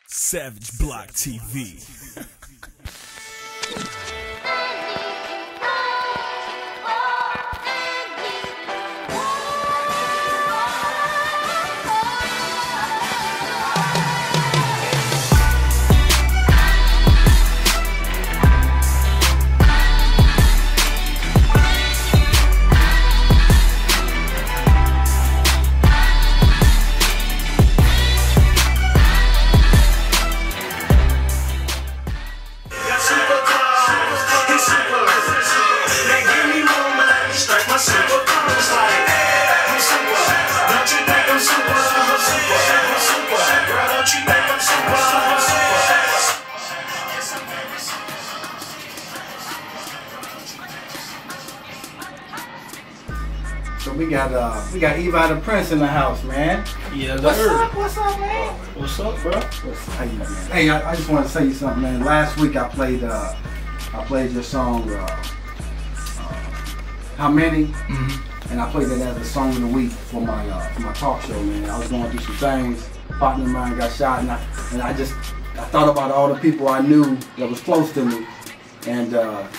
Savage Block TV. So we got Eva the Prince in the house, man. Yeah, What's up, man? What's up, bro? How you, man? Hey, I just want to tell you something, man. Last week I played your song, How Many, and I played it as the song of the week for my talk show, man. I was going through some things. A partner of mine got shot, and I thought about all the people I knew that was close to me, and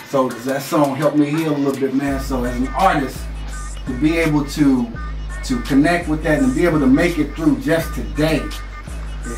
so that song helped me heal a little bit, man. So as an artist, to be able to connect with that and be able to make it through just today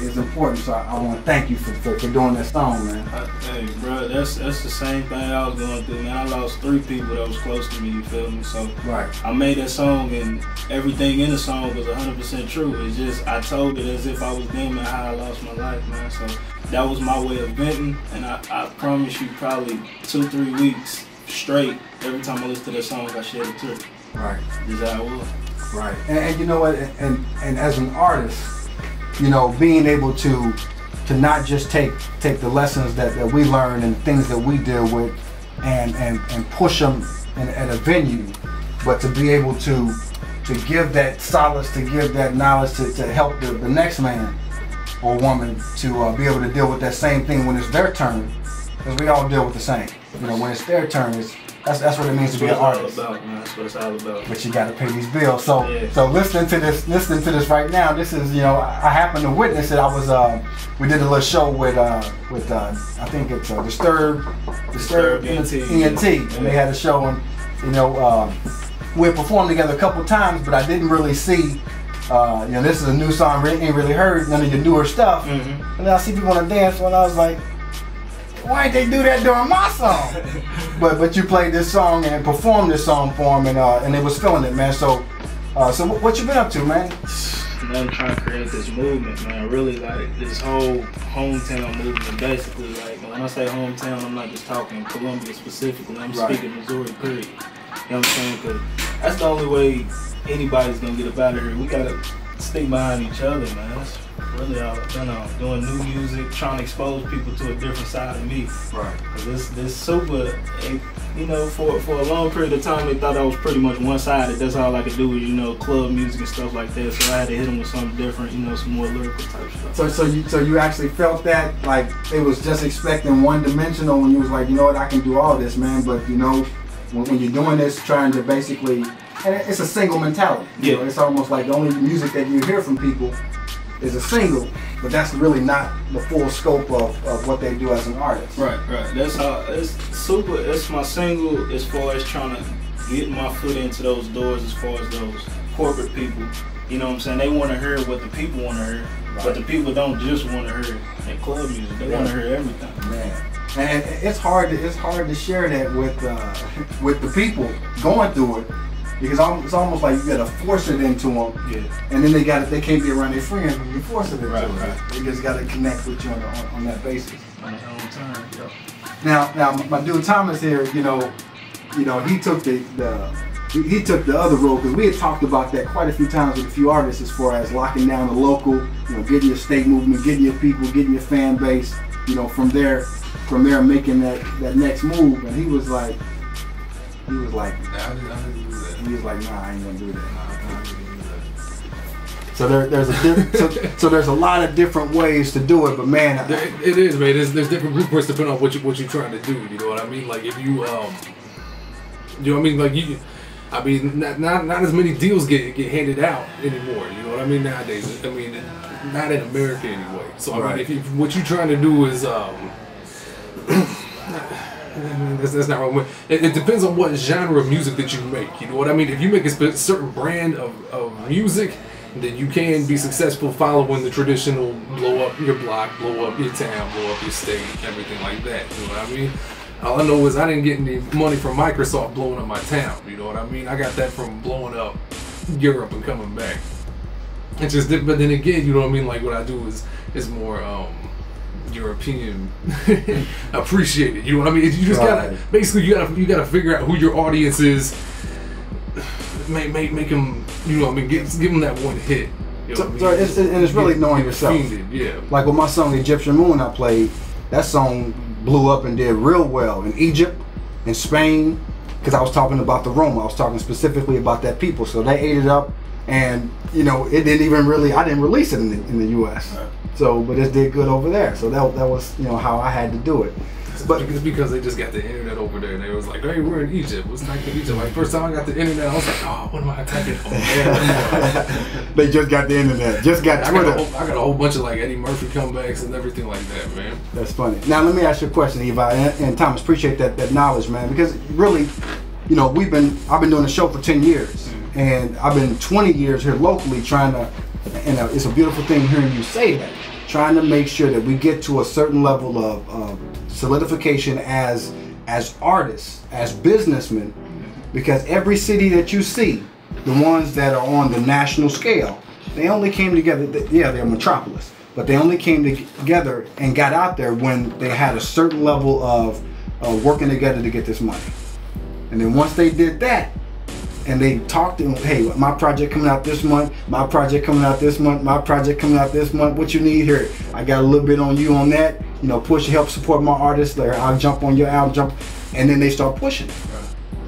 is important. So I want to thank you for doing that song, man. Hey, bro, that's the same thing I was going through, man. I lost 3 people that was close to me, you feel me? So right. I made that song, and everything in the song was 100% true. It's just I told it as if I was them and how I lost my life, man. So that was my way of venting, and I promise you, probably 2-3 weeks straight, every time I listen to that song, I shed a tear. Right. This is how it was. Right. And you know what? And as an artist, you know, being able to not just take the lessons that we learn and things that we deal with and push them at a venue, but to be able to give that solace, to give that knowledge to help the next man or woman to be able to deal with that same thing when it's their turn, because we all deal with the same. You know, when it's their turn, that's what it means to be an artist. That's what it's all about. But you got to pay these bills. So yeah. So listening to this right now, this is, you know, I happened to witness it. I was we did a little show with I think it's Disturbed ENT, and they had a show, and you know we had performed together a couple times, but I didn't really see. You know, this is a new song, ain't really heard none of your newer stuff, and then I see people on the dance floor, and I was like, why didn't they do that during my song? but you played this song and performed this song for them, and they was feeling it, man. So so what you been up to, man? I'm trying to create this movement, man. Really, like this whole hometown movement. Basically, like when I say hometown, I'm not just talking Columbia specifically. I'm speaking Missouri, period. You know what I'm saying? Because that's the only way anybody's gonna get up out of here. We gotta stick behind each other, man. That's really all I've been on. Doing new music, trying to expose people to a different side of me. Right. Cause this super, you know, for a long period of time, they thought I was pretty much one-sided. That's all I could do was, you know, club music and stuff like that. So I had to hit them with something different, you know, some more lyrical type stuff. So you actually felt that, like, it was just expecting one-dimensional when you was like, you know what, I can do all this, man. But, you know, when you're doing this, trying to basically, and it's a single mentality. You know, it's almost like the only music that you hear from people is a single, but that's really not the full scope of what they do as an artist. Right. That's how it's super. It's my single as far as trying to get my foot into those doors as far as those corporate people. You know what I'm saying? They want to hear what the people want to hear, but the people don't just want to hear that club music. They want to hear everything. Man. And it's hard to share that with the people going through it. Because it's almost like you gotta force it into them, and then they can't be around their friends when you force it into them. Right. They just gotta connect with you on that basis. On their own time. Now my dude Thomas here, you know, he took the other road, because we had talked about that quite a few times with a few artists as far as locking down the local, you know, getting your state movement, getting your people, getting your fan base, you know, from there making that next move. And he was like, nah, I ain't gonna do that. So there's a lot of different ways to do it, but man, it is, man. There's different blueprints depending on what you're trying to do. You know what I mean? Like if you, you know what I mean? Like I mean, not as many deals get handed out anymore. You know what I mean? Nowadays, I mean, not in America anyway. So I mean, if what you're trying to do is that's not wrong. It depends on what genre of music that you make. You know what I mean? If you make a certain brand of music, then you can be successful following the traditional blow up your block, blow up your town, blow up your state, everything like that. You know what I mean? All I know is I didn't get any money from Microsoft blowing up my town. You know what I mean? I got that from blowing up Europe and coming back. It's just, but then again, you know what I mean? Like what I do is more European appreciated. You know what I mean? You just gotta basically you gotta figure out who your audience is. Make them, you know what I mean? Give them that one hit. You know what I mean? And it's really knowing yourself. Yeah. Like with my song Egyptian Moon I played, that song blew up and did real well in Egypt, in Spain, because I was talking about the Roma. I was talking specifically about that people. So they ate it up, and you know, it didn't even really, I didn't release it in the US. Right. So, but it did good over there. So that was, you know, how I had to do it. But it's because they just got the internet over there and they was like, hey, we're in Egypt. What's like in Egypt? Like first time I got the internet, I was like, oh, what am I typing on? They just got the internet, just got Twitter. I got a whole bunch of like Eddie Murphy comebacks and everything like that, man. That's funny. Now let me ask you a question, Eva and Thomas. Appreciate that knowledge, man. Because really, you know, I've been doing the show for 10 years, and I've been 20 years here locally trying to, and it's a beautiful thing hearing you say that. Trying to make sure that we get to a certain level of solidification as artists, as businessmen, because every city that you see, the ones that are on the national scale, they only came together, yeah, they're a metropolis, but they only came together and got out there when they had a certain level of working together to get this money. And then once they did that, and they talked to him, hey, my project coming out this month, my project coming out this month, my project coming out this month, what you need here? I got a little bit on you on that, you know, push, help support my artists, like I'll jump on your album, and then they start pushing it.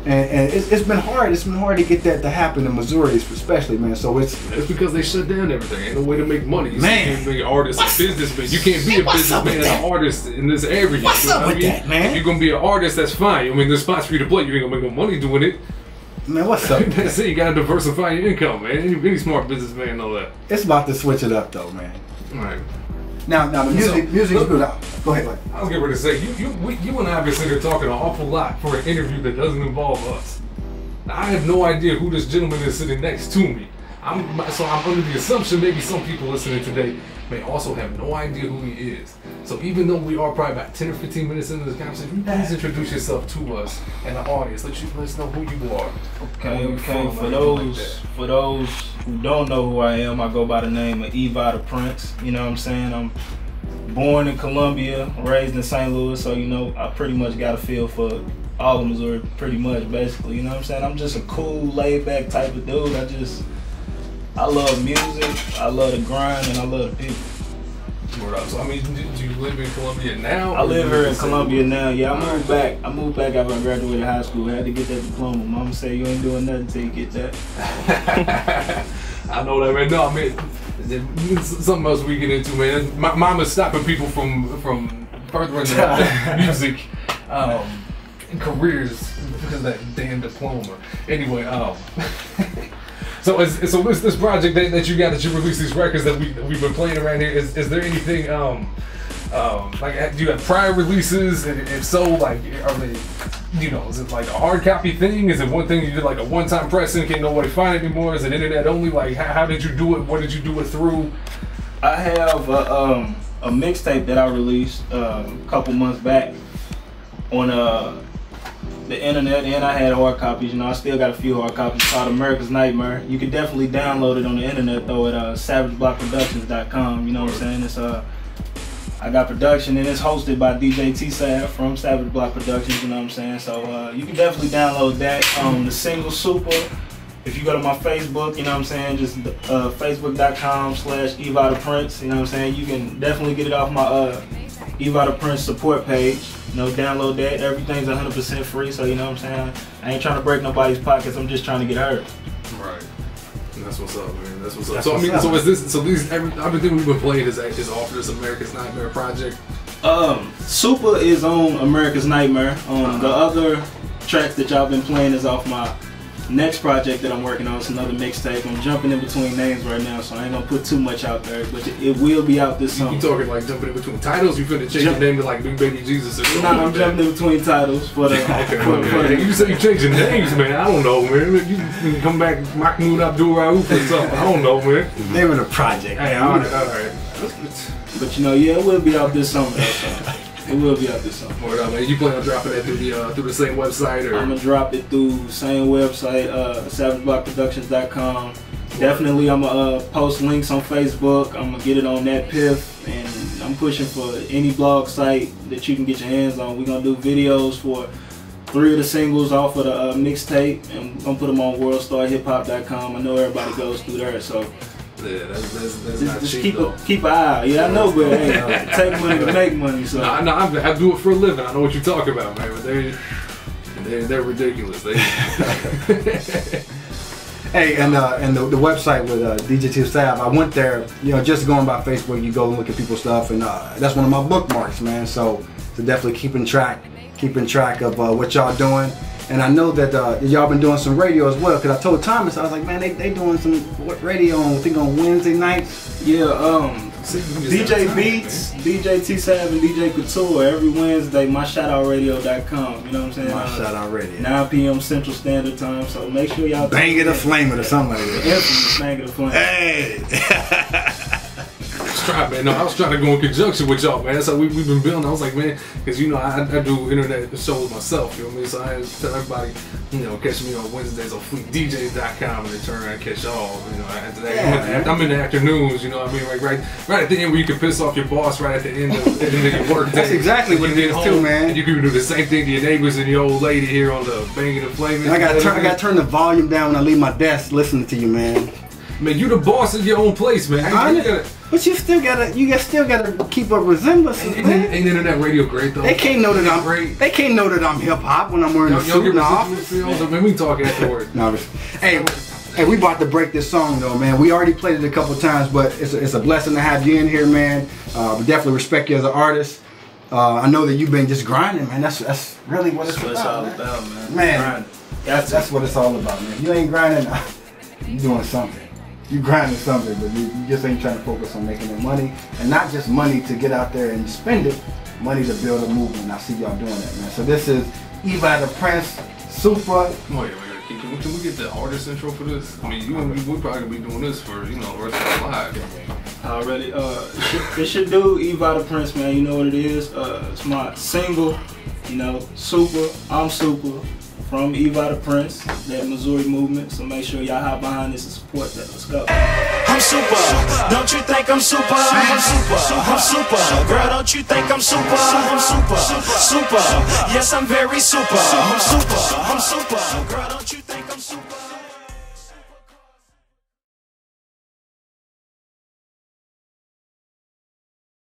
And it's been hard. It's been hard to get that to happen in Missouri, especially, man. So it's because they shut down everything. Ain't no way to make money. You can't be an artist, a businessman. You can't be a businessman and an artist in this area. What's up with that, man? If you're gonna be an artist, that's fine. I mean, there's spots for you to play. You ain't gonna make no money doing it. Man, what's up? That's it. You gotta diversify your income, man. Any smart businessman know that. It's about to switch it up, though, man. All right. Now the music's good. Go ahead. I was getting ready to say, you and I have been sitting here talking an awful lot for an interview that doesn't involve us. I have no idea who this gentleman is sitting next to me. So I'm under the assumption maybe some people listening today may also have no idea who he is. So even though we are probably about 10 or 15 minutes into this conversation, please introduce yourself to us and the audience. Let us know who you are. Okay. For those who don't know who I am, I go by the name of Eva the Prince. You know what I'm saying? I'm born in Columbia, raised in St. Louis, so you know I pretty much got a feel for all of Missouri, pretty much, basically. You know what I'm saying? I'm just a cool, laid-back type of dude. I love music, I love the grind, and I love the people. So I mean, do you live in Columbia now? I live here in Columbia now. Yeah, I moved back after I graduated high school. I had to get that diploma. Mama said you ain't doing nothing until you get that. I know that, man. No, I mean, something else we get into, man. My mama's stopping people from furthering their music careers because of that damn diploma. Anyway, So this project that you got, that you released these records that we've been playing around here, is there anything like, do you have prior releases, and if so, like, are they, you know, is it like a hard copy thing? Is it one thing you did like a one-time pressing, can't nobody find it anymore? Is it internet only? Like, how did you do it? What did you do it through? I have a mixtape that I released a couple months back on the internet, and I had hard copies. You know, I still got a few hard copies, called America's Nightmare. You can definitely download it on the internet though at savageblockproductions.com. You know what I'm saying? It's I got production, and it's hosted by DJ T-Sav from Savage Block Productions. You know what I'm saying? So you can definitely download that. The single Super. If you go to my Facebook, you know what I'm saying, just facebook.com/Eva the Prince. You know what I'm saying? You can definitely get it off my Eva the Prince support page. You know, download that. Everything's 100% free, so you know what I'm saying? I ain't trying to break nobody's pockets. I'm just trying to get heard. Right. And that's what's up, man. That's what's up. So I mean, so is this? So these everything we've been playing is off this America's Nightmare project. Super is on America's Nightmare. The other tracks that y'all been playing is off my Next project that I'm working on is another mixtape. I'm jumping in between names right now, so I ain't gonna put too much out there, but it will be out this summer. You talking like jumping in between titles? You finna change your name to like Big Baby Jesus or something? Nah, I'm jumping in between titles for the. Okay. You say you changing names, man. I don't know, man. You can come back Mahmoud Abdul Rauf or something. I don't know, man. Name of the project. Hey, all right. But you know, yeah, it will be out this summer. It will be out this summer. Word up, man. You plan on dropping that through the same website, or? I'm gonna drop it through same website, SavageBlockProductions.com. Definitely, I'm gonna post links on Facebook. I'm gonna get it on that PIF, and I'm pushing for any blog site that you can get your hands on. We're gonna do videos for 3 of the singles off of the mixtape, and we're gonna put them on WorldStarHipHop.com. I know everybody goes through there, so. Yeah, that's not just cheap, keep an eye out. Yeah, I know, but hey, it take money to make money. So I do it for a living. I know what you're talking about, man. But they're ridiculous. Hey, and the website with DJ T Sav, I went there, you know, just going by Facebook, you go and look at people's stuff, and that's one of my bookmarks, man. So definitely keeping track of what y'all doing. And I know that y'all been doing some radio as well, because I told Thomas, I was like, man, they doing some radio I think on Wednesday nights. Yeah, DJ Beats, DJ T Sav, and DJ Couture every Wednesday, myshoutout.radio.com. You know what I'm saying? My Shoutout Radio. 9 p.m. Central Standard Time. So make sure y'all Bang it or flame it or something like that. Infamous Bang it or flame it. Hey! Man, no, I was trying to go in conjunction with y'all, man. That's how we've been building. I was like, man, because you know I do internet shows myself, you know what I mean? So I tell everybody, you know, catch me on Wednesdays on FleetDJs.com, and then turn around and catch y'all. You know, after that, I'm in the afternoons, you know what I mean? Like right at the end where you can piss off your boss right at the end of your work day. That's exactly what it is too, man. And you can do the same thing to your neighbors and your old lady here on the Banging and Flaming. I gotta turn the volume down when I leave my desk listening to you, man. Man, you the boss of your own place, man. But you still gotta keep a resemblance. Ain't internet radio great though? They can't know that I'm great. They can't know that I'm hip hop when I'm wearing a suit in the office. Man, we can talk afterward. No, hey, we about to break this song though, man. We already played it a couple times, but it's a blessing to have you in here, man. We definitely respect you as an artist. I know that you've been just grinding, man. That's really what it's all about, man. Man, that's what it's all about, man. If you ain't grinding, you doing something. You grinding something, but you just ain't trying to focus on making the money, and not just money to get out there and spend it, money to build a movement. I see y'all doing that, man. So this is Eva the Prince, Super. Wait. Can we get the artist intro for this? I mean, we probably gonna be doing this for, you know, the rest of our lives. Already, it should do Eva the Prince, man. You know what it is. It's my single, you know, Super. I'm Super. From Eva the Prince, that Missouri movement. So make sure y'all hop behind this and support that. Let's go. I'm super. Don't you think I'm super? I'm super. I'm super. Girl, don't you think I'm super? I'm super. Super. Yes, I'm very super. I'm super. I'm super. Girl, don't you